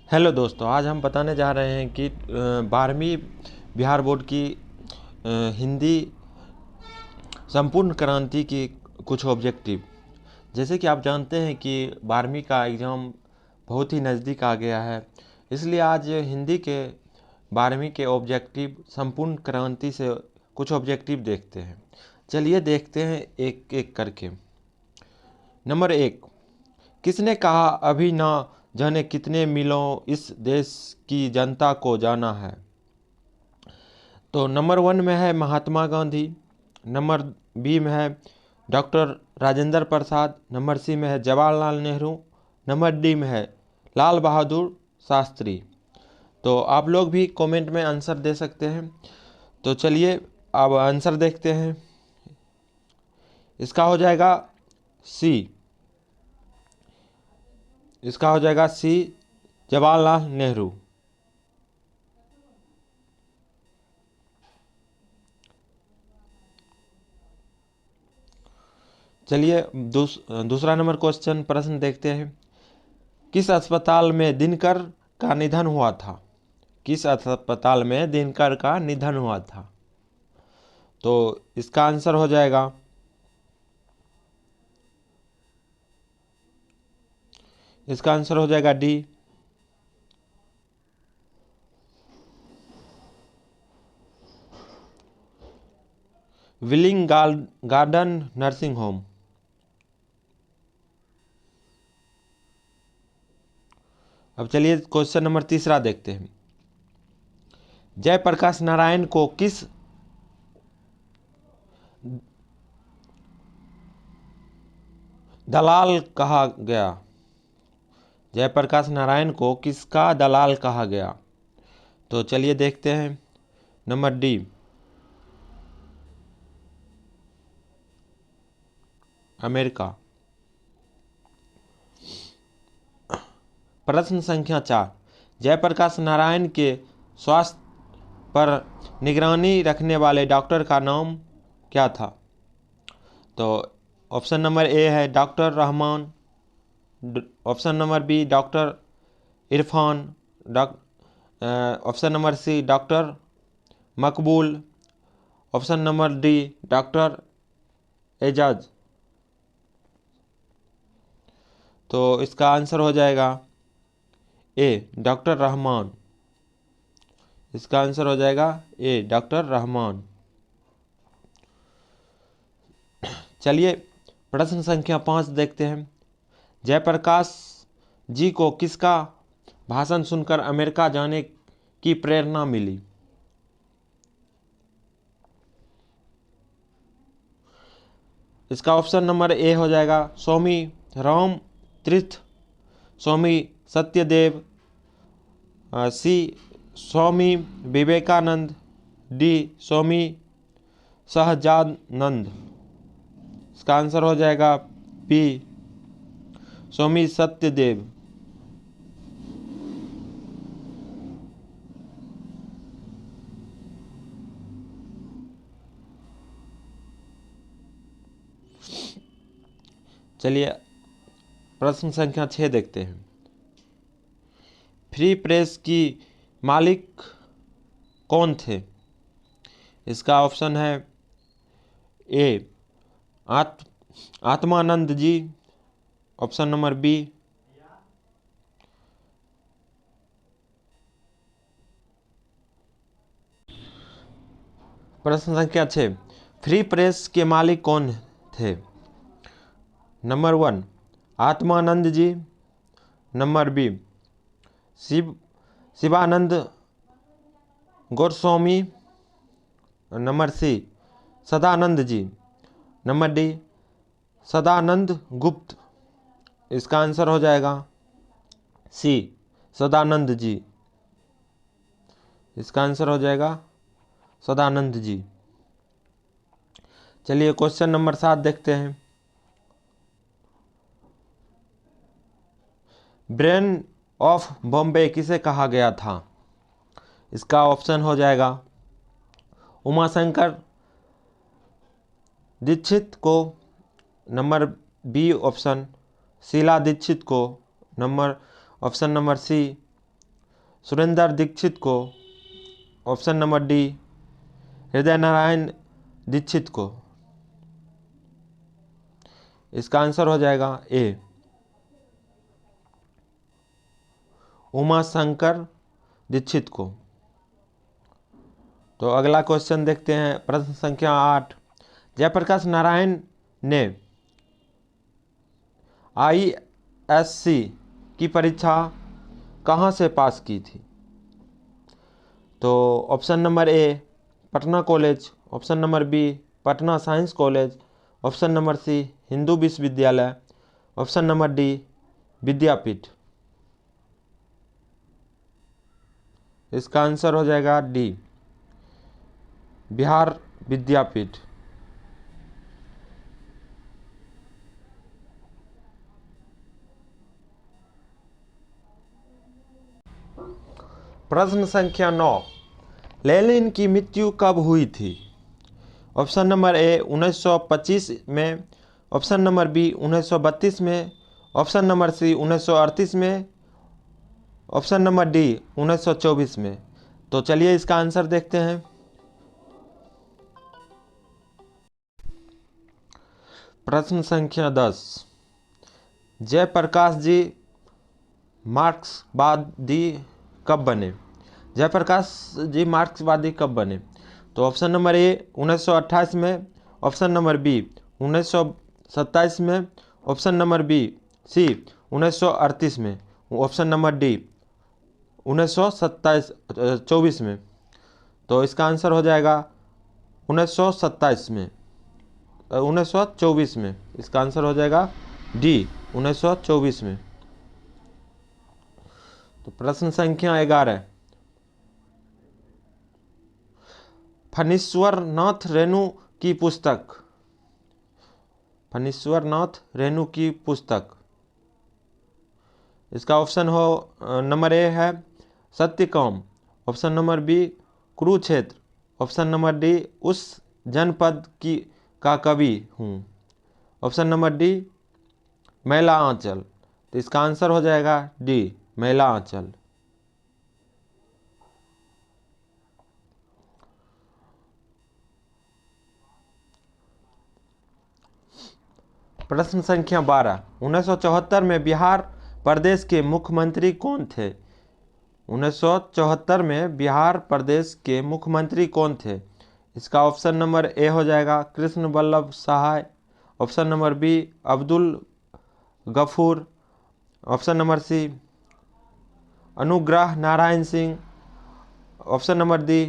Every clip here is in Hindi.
हेलो दोस्तों, आज हम बताने जा रहे हैं कि 12वीं बिहार बोर्ड की हिंदी संपूर्ण क्रांति की कुछ ऑब्जेक्टिव। जैसे कि आप जानते हैं कि 12वीं का एग्ज़ाम बहुत ही नज़दीक आ गया है, इसलिए आज हिंदी के 12वीं के ऑब्जेक्टिव संपूर्ण क्रांति से कुछ ऑब्जेक्टिव देखते हैं। चलिए देखते हैं एक एक करके। नंबर 1, किसने कहा अभी ना जाने कितने मिलों इस देश की जनता को जाना है। तो नंबर 1 में है महात्मा गांधी, नंबर बी में है doctor Rajendra Prasad, number C में है जवाहरलाल नेहरू, नंबर डी में है लाल बहादुर शास्त्री। तो आप लोग भी कमेंट में आंसर दे सकते हैं। तो चलिए अब आंसर देखते हैं। इसका हो जाएगा सी, इसका हो जाएगा सी, जवाहरलाल नेहरू। चलिए दूसरा नंबर क्वेश्चन प्रश्न देखते हैं। किस अस्पताल में दिनकर का निधन हुआ था। किस अस्पताल में दिनकर का निधन हुआ था। तो इसका आंसर हो जाएगा, इसका आंसर हो जाएगा D, willing garden nursing home. अब चलिए क्वेश्चन नंबर तीसरा देखते हैं। जयप्रकाश नारायण को किस दलाल कहा गया। जयप्रकाश नारायण को किसका दलाल कहा गया। तो चलिए देखते हैं। Number D, America. प्रश्न संख्या 4, जयप्रकाश नारायण के स्वास्थ्य पर निगरानी रखने वाले डॉक्टर का नाम क्या था। तो ऑप्शन नंबर ए है doctor Rahman, option number B doctor Irfan, option number C doctor Maqbool, option number D doctor Ejaz. तो इसका आंसर हो जाएगा ए डॉक्टर रहमान। इसका आंसर हो जाएगा ए डॉक्टर रहमान। चलिए प्रश्न संख्या 5 देखते हैं। जयप्रकाश जी को किसका भाषण सुनकर अमेरिका जाने की प्रेरणा मिली। इसका ऑप्शन नंबर ए हो जाएगा स्वामी राम तीर्थ, स्वामी सत्यदेव, सी स्वामी विवेकानंद, डी स्वामी सहजानंद। इसका आंसर हो जाएगा बी स्वामी सत्यदेव। चलिए प्रश्न संख्या 6 देखते हैं। फ्री प्रेस की मालिक कौन थे। इसका ऑप्शन है A Atmanand ji, option number B प्रश्न संख्या 6, फ्री प्रेस के मालिक कौन थे। Number 1 Atmanand ji, number B Shivanand Goswami, number C Sadanand ji, number D Sadanand Gupt. इसका आंसर हो जाएगा सी सदानंद जी। इसका आंसर हो जाएगा सदानंद जी। चलिए क्वेश्चन नंबर 7 देखते हैं। ब्रेन ऑफ बॉम्बे किसे कहा गया था। इसका ऑप्शन हो जाएगा उमाशंकर दीक्षित को, number B option Sheila Dikshit को, option number C Surendra Dikshit को। ऑप्शन नंबर डी हृदय नारायण दीक्षित को। इसका आंसर हो जाएगा ए उमा शंकर दीक्षित को। तो अगला क्वेश्चन देखते हैं, प्रश्न संख्या 8। जयप्रकाश नारायण ने ISC की परीक्षा कहाँ से पास की थी? तो option number A Patna college, option number B Patna science college, option number C Hindu विश्वविद्यालय, ऑप्शन नंबर डी विद्यापीठ। इसका आंसर हो जाएगा डी बिहार विद्यापीठ। प्रश्न संख्या 9। लेनिन की मृत्यु कब हुई थी? ऑप्शन नंबर ए 1925 में, ऑप्शन नंबर बी 1932 में, ऑप्शन नंबर सी 1938 में, ऑप्शन नंबर डी 1924 में। तो चलिए इसका आंसर देखते हैं। प्रश्न संख्या 10। जयप्रकाश जी मार्क्सवादी कब बने? जयप्रकाश जी मार्क्सवादी कब बने? तो ऑप्शन नंबर ए 1928 में, ऑप्शन नंबर बी 1927 में, ऑप्शन नंबर बी सी 1938 में, ऑप्शन नंबर डी 1924 में। तो इसका आंसर हो जाएगा 1927 में, 1924 में। इसका आंसर हो जाएगा डी 1924 में। तो प्रश्न संख्या 11। फणीश्वर नाथ रेणु की पुस्तक, फणीश्वर नाथ रेणु की पुस्तक। इसका ऑप्शन हो नंबर ए है Satyakam, option number B Kurukshetra, option number D उस जनपद की का कवि हूँ, ऑप्शन नंबर डी मैला आंचल। तो इसका आंसर हो जाएगा डी मैला आंचल। प्रश्न संख्या 12। 1974 में बिहार प्रदेश के मुख्यमंत्री कौन थे? 1974 में बिहार प्रदेश के मुख्यमंत्री कौन थे? इसका ऑप्शन नंबर ए हो जाएगा Krishna Vallabh Sahay, option number B Abdul Gafoor, option number C Anugrah Narayan Singh, option number D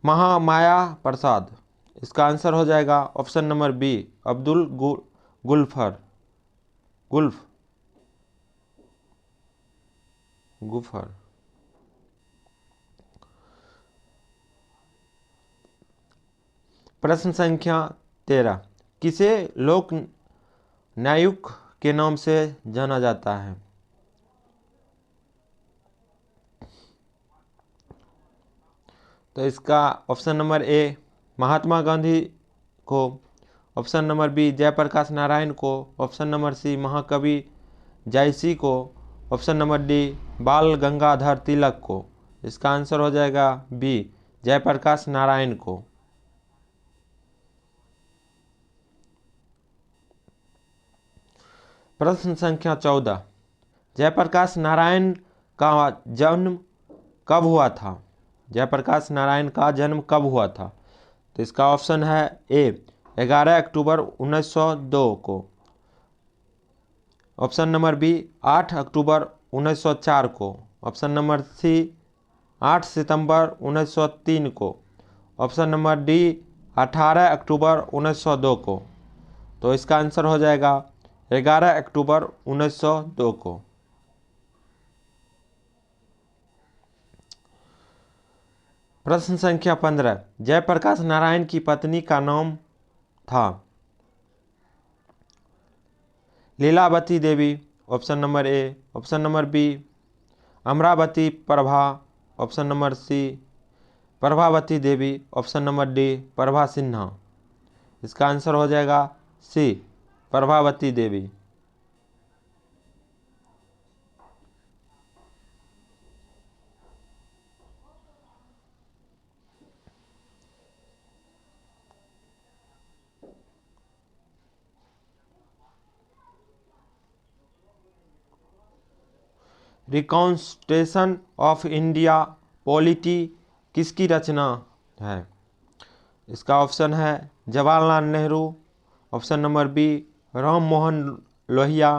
Mahamaya Prasad. इसका आंसर हो जाएगा option number B Abdul Gafoor. प्रश्न संख्या 13। किसे लोक नायक के नाम से जाना जाता है? तो इसका option number A Mahatma Gandhi को, option number B Jayaprakash Narayan को, ऑप्शन नंबर सी महाकवि जायसी को, ऑप्शन नंबर डी बाल गंगाधर तिलक को। इसका आंसर हो जाएगा बी जयप्रकाश नारायण को। प्रश्न संख्या 14। जयप्रकाश नारायण का जन्म कब हुआ था? जयप्रकाश नारायण का जन्म कब हुआ था? तो इसका ऑप्शन है ए 11 अक्टूबर 1902 को, ऑप्शन नंबर बी 8 अक्टूबर 1904 को, ऑप्शन नंबर सी 8 सितंबर 1903 को, ऑप्शन नंबर डी 18 अक्टूबर 1902 को। तो इसका आंसर हो जाएगा 11 अक्टूबर 1902 को। प्रश्न संख्या 15। जयप्रकाश नारायण की पत्नी का नाम था? Leelavati Devi, option number A, option number B Amravati Prabha, option number C Prabhavati Devi, option number D Prabha Sinha. इसका आंसर हो जाएगा C Prabhavati Devi. Reconstitution of India polity किसकी रचना है? इसका ऑप्शन है Jawaharlal Nehru, option number B Ram Mohan Lohia,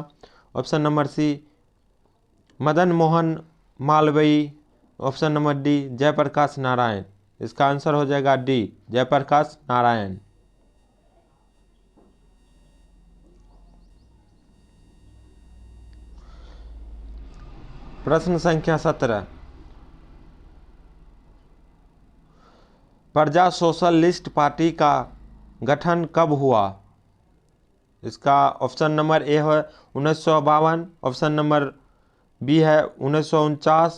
option number C Madan Mohan Malviya, option number D Jayaprakash Narayan. इसका आंसर हो जाएगा डी जयप्रकाश नारायण। प्रश्न संख्या 17, प्रजा सोशलिस्ट पार्टी का गठन कब हुआ? इसका ऑप्शन नंबर ए है 1952, ऑप्शन नंबर बी है 1949,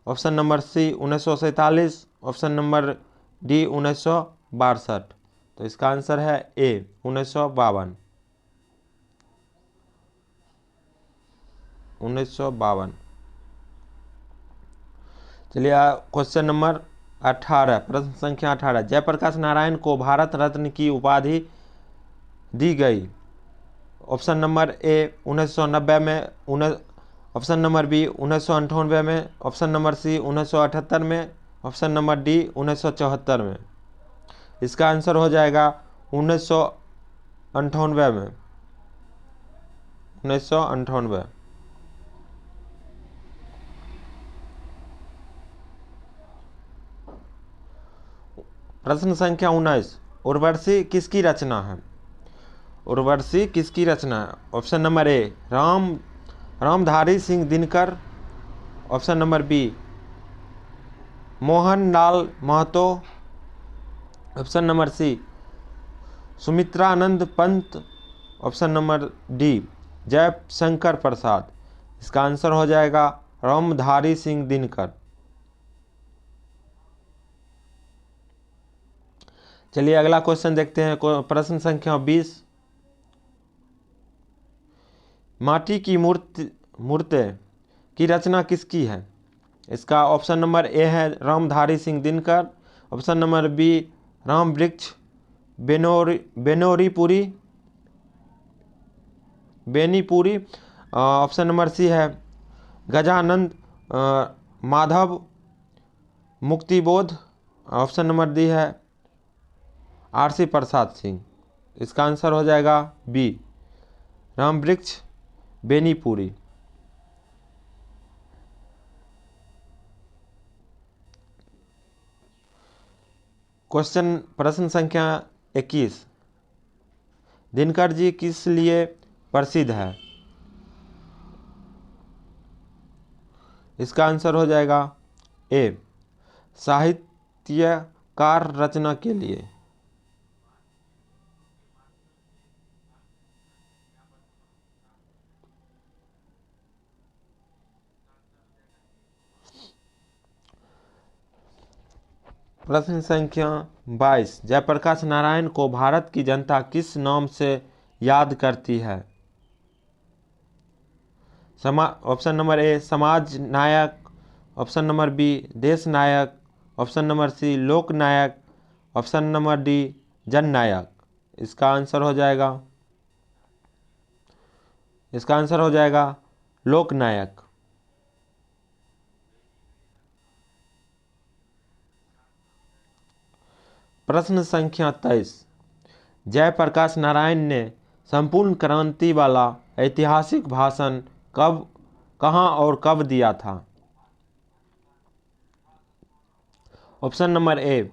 option number C 1947, option number D 1962। तो इसका आंसर है ए 1952। 1952। चलिए क्वेश्चन नंबर 18, प्रश्न संख्या 18, जयप्रकाश नारायण को भारत रत्न की उपाधि दी गई? ऑप्शन नंबर ए 1990 में, ऑप्शन नंबर बी 1998 में, ऑप्शन नंबर सी 1978 में, ऑप्शन नंबर डी 1974 में। इसका आंसर हो जाएगा 1998 में। 1998। प्रश्न संख्या 19, उर्वशी किसकी रचना है? उर्वशी किसकी रचना है? Option number A Ramdhari Singh Dinkar, option number B Mohan Lal Mahto, option number C Sumitranand Pant, option number D Jaishankar Prasad. इसका आंसर हो जाएगा रामधारी सिंह दिनकर। चलिए अगला क्वेश्चन देखते हैं, प्रश्न संख्या 20, माटी की मूर्ति की रचना किसकी है? इसका ऑप्शन नंबर ए है Ramdhari Singh Dinkar, option number B Ram Vriksh Benipuri, option number C है Gajanand Madhav Muktibodh, option number D है आरसी प्रसाद सिंह। इसका आंसर हो जाएगा बी रामवृक्ष बेनीपुरी। क्वेश्चन प्रश्न संख्या 21, दिनकर जी किस लिए प्रसिद्ध है? इसका आंसर हो जाएगा ए साहित्यकार रचना के लिए, प्रश्न संख्या 22, जयप्रकाश नारायण को भारत की जनता किस नाम से याद करती है? ऑप्शन नंबर ए समाज नायक, ऑप्शन नंबर बी देश नायक, ऑप्शन नंबर सी लोक नायक, option number D Jan Nayak. इसका आंसर हो जाएगा लोक नायक। प्रश्न संख्या 23, जयप्रकाश नारायण ने संपूर्ण क्रांति वाला ऐतिहासिक भाषण कब, कहाँ और कब दिया था? ऑप्शन नंबर ए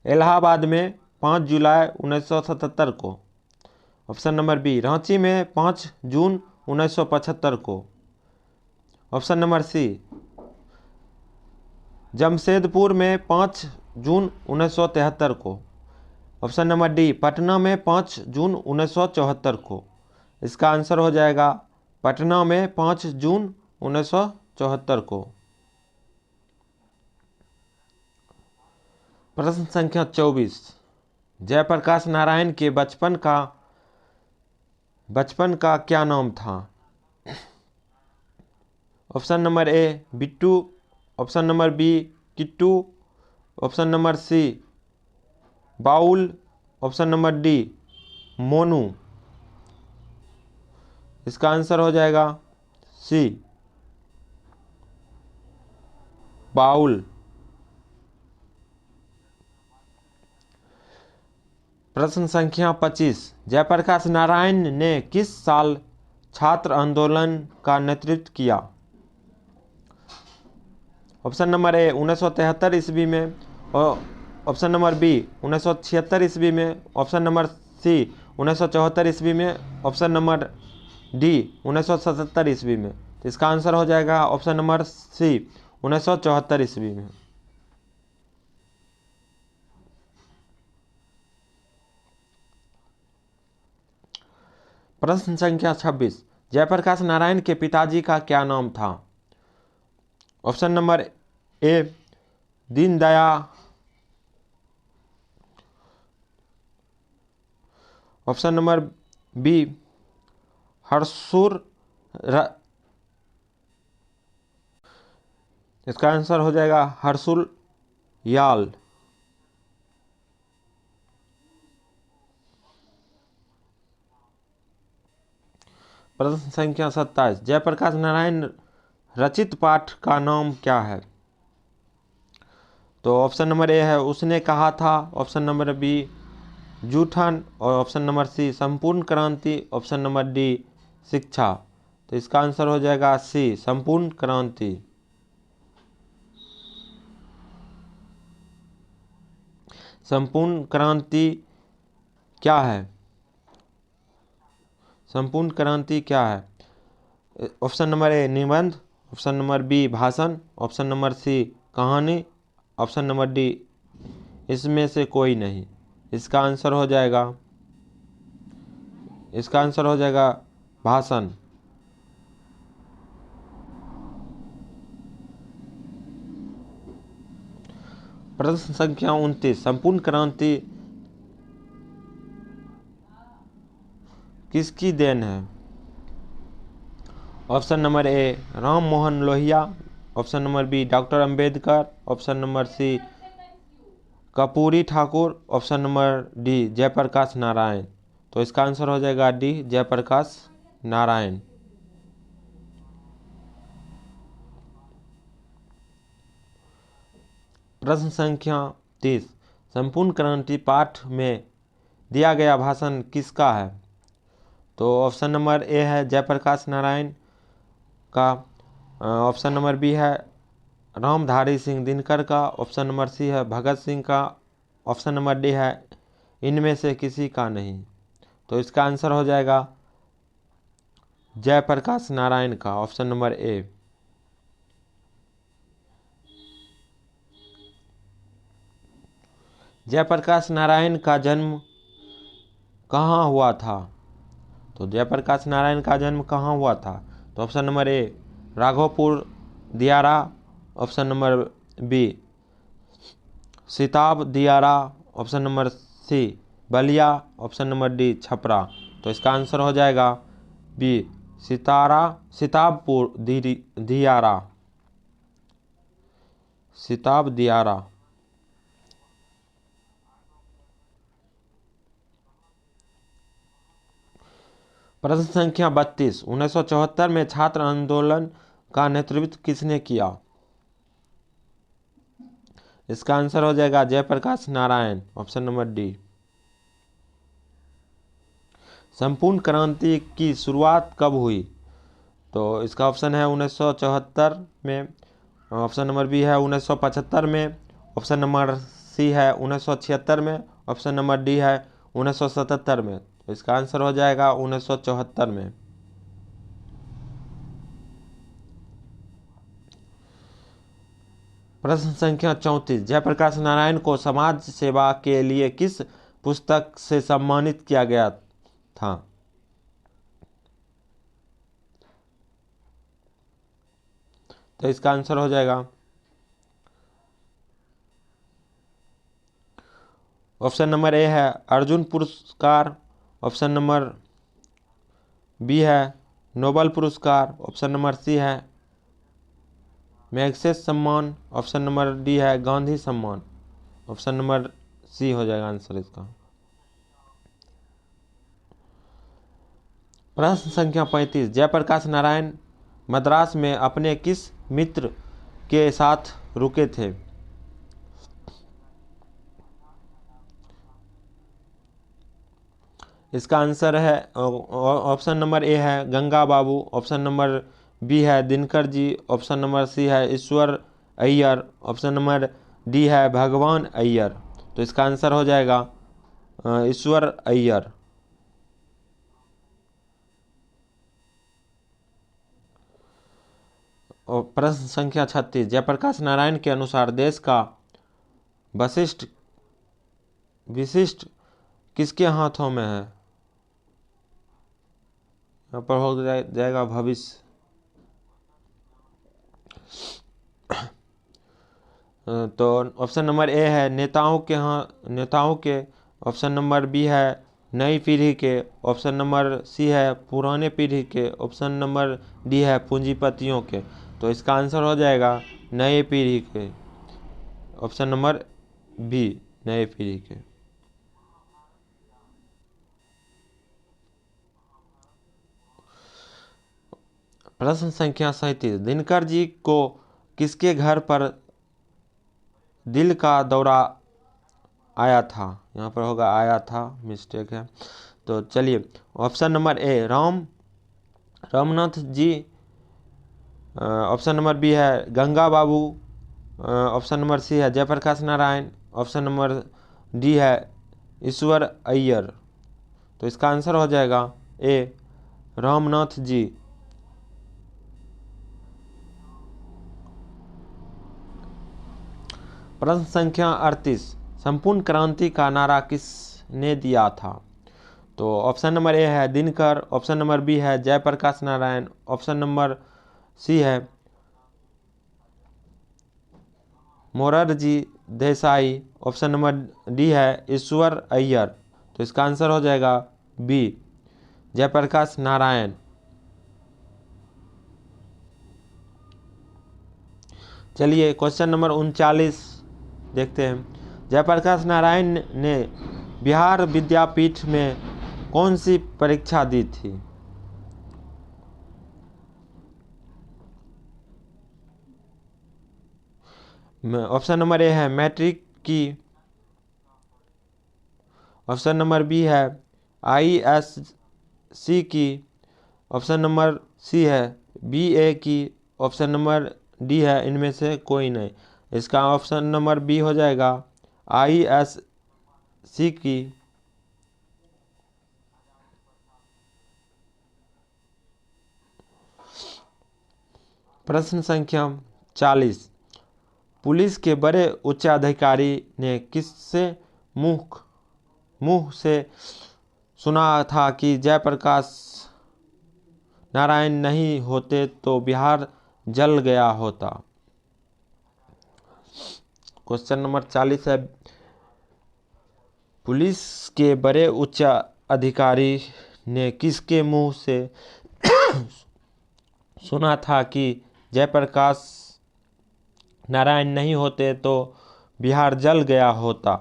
इलाहाबाद में 5 जुलाई 1977 को, ऑप्शन नंबर बी रांची में 5 जून 1975 को, ऑप्शन नंबर सी जमशेदपुर में 5 जून 1973 को, ऑप्शन नंबर डी पटना में 5 जून 1974 को। इसका आंसर हो जाएगा पटना में 5 जून 1974 को। प्रश्न संख्या 24, जयप्रकाश नारायण के बचपन का क्या नाम था? Option number A Bittu, option number B Kittu, option number C Baul, option number D Monu. इसका आंसर हो जाएगा सी पाउल। प्रश्न संख्या 25, जयप्रकाश नारायण ने किस साल छात्र आंदोलन का नेतृत्व किया? ऑप्शन नंबर ए 1973 ईस्वी में, और ऑप्शन नंबर बी 1976 ईस्वी में, ऑप्शन नंबर सी 1974 ईस्वी में, ऑप्शन नंबर डी 1977 ईस्वी में। तो इसका आंसर हो जाएगा ऑप्शन नंबर सी 1974 ईस्वी में। प्रश्न संख्या 26, जयप्रकाश नारायण के पिताजी का क्या नाम था? Option number A Deendayal, option number B Harsur, इसका आंसर हो जाएगा हर्षुल याल। प्रश्न संख्या 27, जयप्रकाश नारायण रचित पाठ का नाम क्या है? तो ऑप्शन नंबर ए है उसने कहा था, ऑप्शन नंबर बी जूठन, और ऑप्शन नंबर सी संपूर्ण क्रांति, ऑप्शन नंबर डी शिक्षा। तो इसका आंसर हो जाएगा सी संपूर्ण क्रांति। संपूर्ण क्रांति क्या है? संपूर्ण क्रांति क्या है? ऑप्शन नंबर ए निबंध, ऑप्शन नंबर बी भाषण, ऑप्शन नंबर सी कहानी, ऑप्शन नंबर डी इसमें से कोई नहीं। इसका आंसर हो जाएगा भाषण। प्रश्न संख्या 29, संपूर्ण क्रांति किसकी देन है? Option number A Ram Mohan Lohia, option number B doctor Ambedkar, option number C Karpoori Thakur, option number D Jayaprakash Narayan. तो इसका आंसर हो जाएगा डी जयप्रकाश नारायण। प्रश्न संख्या 30, संपूर्ण क्रांति पाठ में दिया गया भाषण किसका है? तो ऑप्शन नंबर ए है जयप्रकाश नारायण का, ऑप्शन नंबर बी है रामधारी सिंह दिनकर का, ऑप्शन नंबर सी है भगत सिंह का, ऑप्शन नंबर डी है इनमें से किसी का नहीं। तो इसका आंसर हो जाएगा जयप्रकाश नारायण का, option number A. Jayaprakash Narayan का जन्म कहाँ हुआ था? तो जयप्रकाश नारायण का जन्म कहाँ हुआ था? तो option number A Raghopur Diara, option number B Sitab Diara, option number C Ballia, option number D Chhapra. तो इसका आंसर हो जाएगा बी सिताब दियारा। प्रश्न संख्या 32, 1974 में छात्र आंदोलन का नेतृत्व किसने किया? इसका आंसर हो जाएगा Jayaprakash Narayan, option number D. Sampoorna Kranti की शुरुआत कब हुई? तो इसका ऑप्शन है 1974 में, ऑप्शन नंबर बी है 1975 में, ऑप्शन नंबर सी है 1976 में, ऑप्शन नंबर डी है 1977 में। तो इसका आंसर हो जाएगा 1974 में। प्रश्न संख्या 34, जयप्रकाश नारायण को समाज सेवा के लिए किस पुस्तक से सम्मानित किया गया था? तो इसका आंसर हो जाएगा ऑप्शन नंबर ए है अर्जुन पुरस्कार, ऑप्शन नंबर बी है नोबल पुरस्कार, ऑप्शन नंबर सी है मैग्सेस सम्मान, ऑप्शन नंबर डी है गांधी सम्मान। ऑप्शन नंबर सी हो जाएगा आंसर इसका। प्रश्न संख्या 35, जयप्रकाश नारायण मद्रास में अपने किस मित्र के साथ रुके थे? इसका आंसर है ऑप्शन नंबर ए है Ganga Babu, option number B है Dinkar ji, option number C है Ishwar Iyer, option number D है भगवान अय्यर। तो इसका आंसर हो जाएगा ईश्वर अय्यर। और प्रश्न संख्या 36, जयप्रकाश नारायण के अनुसार देश का विशिष्ट किसके हाथों में है? यहाँ पर हो जाएगा भविष्य। तो ऑप्शन नंबर ए है नेताओं के, ऑप्शन नंबर बी है नई पीढ़ी के, ऑप्शन नंबर सी है पुराने पीढ़ी के, ऑप्शन नंबर डी है पूंजीपतियों के। तो इसका आंसर हो जाएगा नए पीढ़ी के, ऑप्शन नंबर बी नए पीढ़ी के। प्रश्न संख्या 37, दिनकर जी को किसके घर पर दिल का दौरा आया था? यहाँ पर होगा आया था, मिस्टेक है। तो चलिए option number A Ramnath ji, option number B है Ganga Babu, option number C है Jayaprakash Narayan, option number D है ईश्वर अय्यर। तो इसका आंसर हो जाएगा ए रामनाथ जी। प्रश्न संख्या 38, संपूर्ण क्रांति का नारा किसने दिया था? तो ऑप्शन नंबर ए है दिनकर, ऑप्शन नंबर बी है Jayaprakash Narayan, option number C है Morarji Desai, option number D है ईश्वर अय्यर। तो इसका आंसर हो जाएगा बी जयप्रकाश नारायण। चलिए क्वेश्चन नंबर 39 देखते हैं। जयप्रकाश नारायण ने बिहार विद्यापीठ में कौन सी परीक्षा दी थी? ऑप्शन नंबर ए है मैट्रिक की, ऑप्शन नंबर बी है ISC की, ऑप्शन नंबर सी है BA की, ऑप्शन नंबर डी है इनमें से कोई नहीं। इसका ऑप्शन नंबर बी हो जाएगा ISC की। प्रश्न संख्या 40, पुलिस के बड़े उच्चाधिकारी ने किससे मुंह से सुना था कि जयप्रकाश नारायण नहीं होते तो बिहार जल गया होता? क्वेश्चन नंबर 40 है, पुलिस के बड़े उच्च अधिकारी ने किसके मुंह से सुना था कि जयप्रकाश नारायण नहीं होते तो बिहार जल गया होता?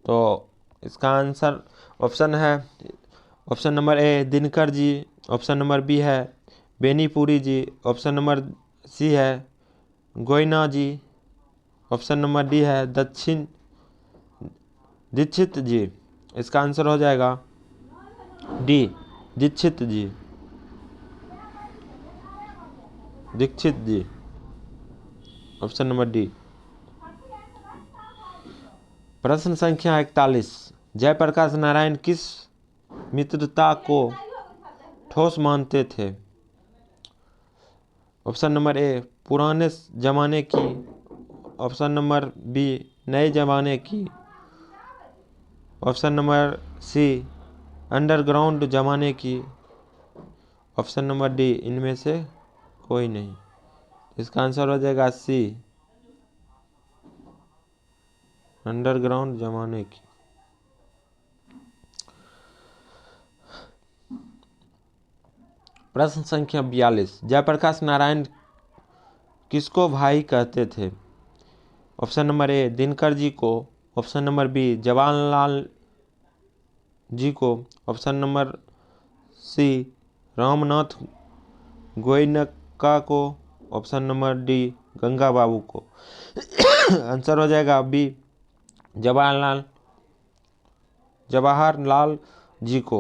तो इसका आंसर ऑप्शन है option number A Dinkar ji, option number B है Benipuri ji, option number C है Goyna ji, option number D है दीक्षित जी। इसका आंसर हो जाएगा D Dikshit ji. Option number D. प्रश्न संख्या 41, जयप्रकाश नारायण किस मित्रता को ठोस मानते थे? ऑप्शन नंबर ए पुराने जमाने की, ऑप्शन नंबर बी नए जमाने की, ऑप्शन नंबर सी अंडरग्राउंड जमाने की, ऑप्शन नंबर डी इनमें से कोई नहीं। इसका आंसर हो जाएगा सी अंडरग्राउंड जमाने की। प्रश्न संख्या 42, जयप्रकाश नारायण किसको भाई कहते थे? Option number A Dinkar ji को, option number B Jawaharlal ji को, option number C Ramnath Goenka को, option number D Ganga Babu को। आंसर हो जाएगा बी जवाहरलाल जी को।